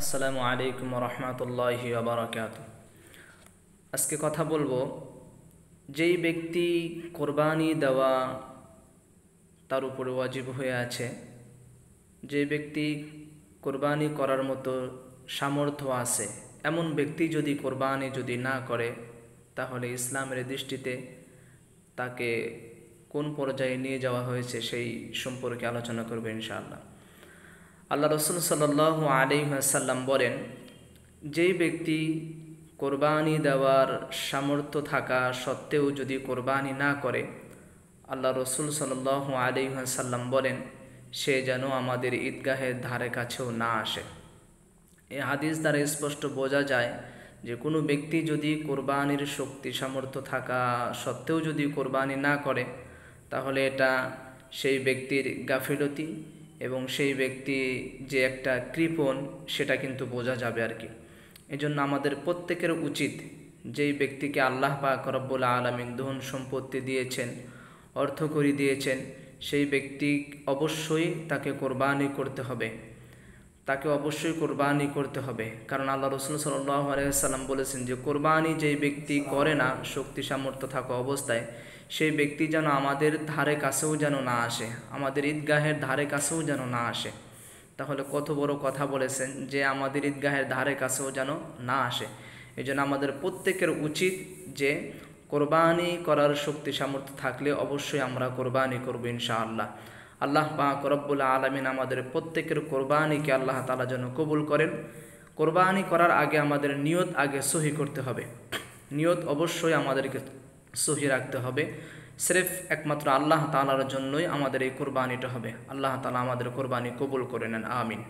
আসসালামু আলাইকুম রহমতুল্লাহি বারাকাতুহু। আজকে কথা বলবো, যেই ব্যক্তি কোরবানি দেওয়া তার উপরে ওয়াজিব হয়ে আছে, যে ব্যক্তি কোরবানি করার মতো সামর্থ্য আছে, এমন ব্যক্তি যদি কোরবানি যদি না করে, তাহলে ইসলামের দৃষ্টিতে তাকে কোন পর্যায়ে নিয়ে যাওয়া হয়েছে সেই সম্পর্কে আলোচনা করব ইনশাআল্লাহ। আল্লাহ রসুল সাল্লাল্লাহু আলাইহি ওয়াসাল্লাম বলেন, যেই ব্যক্তি কোরবানি দেওয়ার সামর্থ্য থাকা সত্ত্বেও যদি কোরবানি না করে, আল্লাহ রসুল সাল্লাল্লাহু আলাইহি ওয়াসাল্লাম বলেন, সে যেন আমাদের ঈদগাহের ধারে কাছেও না আসে। এই হাদিস দ্বারা স্পষ্ট বোঝা যায় যে কোনো ব্যক্তি যদি কোরবানির শক্তি সামর্থ্য থাকা সত্ত্বেও যদি কোরবানি না করে, তাহলে এটা সেই ব্যক্তির গাফিলতি এবং সেই ব্যক্তি যে একটা কৃপণ সেটা কিন্তু বোঝা যাবে আর কি। এজন্য আমাদের প্রত্যেকের উচিত, যেই ব্যক্তিকে আল্লাহ পাক রব্বুল আলামিন ধন সম্পত্তি দিয়েছেন, অর্থকড়ি দিয়েছেন, সেই ব্যক্তি অবশ্যই তাকে কোরবানি করতে হবে, তাকে অবশ্যই কোরবানি করতে হবে। কারণ আল্লাহ রসুল সাল্লাল্লাহু আলাইহি ওয়াসাল্লাম বলেছেন যে কোরবানি যেই ব্যক্তি করে না শক্তি সামর্থ্য থাকা অবস্থায়, সেই ব্যক্তি যেন আমাদের ধারে কাছেও যেন না আসে, আমাদের ঈদগাহের ধারে কাছেও যেন না আসে। তাহলে কত বড় কথা বলেছেন যে আমাদের ঈদগাহের ধারে কাছেও যেন না আসে। এই জন্য আমাদের প্রত্যেকের উচিত যে কোরবানি করার শক্তি সামর্থ্য থাকলে অবশ্যই আমরা কোরবানি করব ইনশাআল্লাহ। আল্লাহ পাক রব্বুল আলামিন আমাদের প্রত্যেকের কোরবানিকে আল্লাহ তাআলা যেন কবুল করেন। কোরবানি করার আগে আমাদের নিয়ত আগে সহি করতে হবে, নিয়ত অবশ্যই আমাদেরকে সহি রাখতে হবে। সির্ফ একমাত্র আল্লাহ তাআলার জন্যই আমাদের এই কোরবানিটা হবে। আল্লাহ তাআলা আমাদের কোরবানি কবুল করে নেন, আমিন।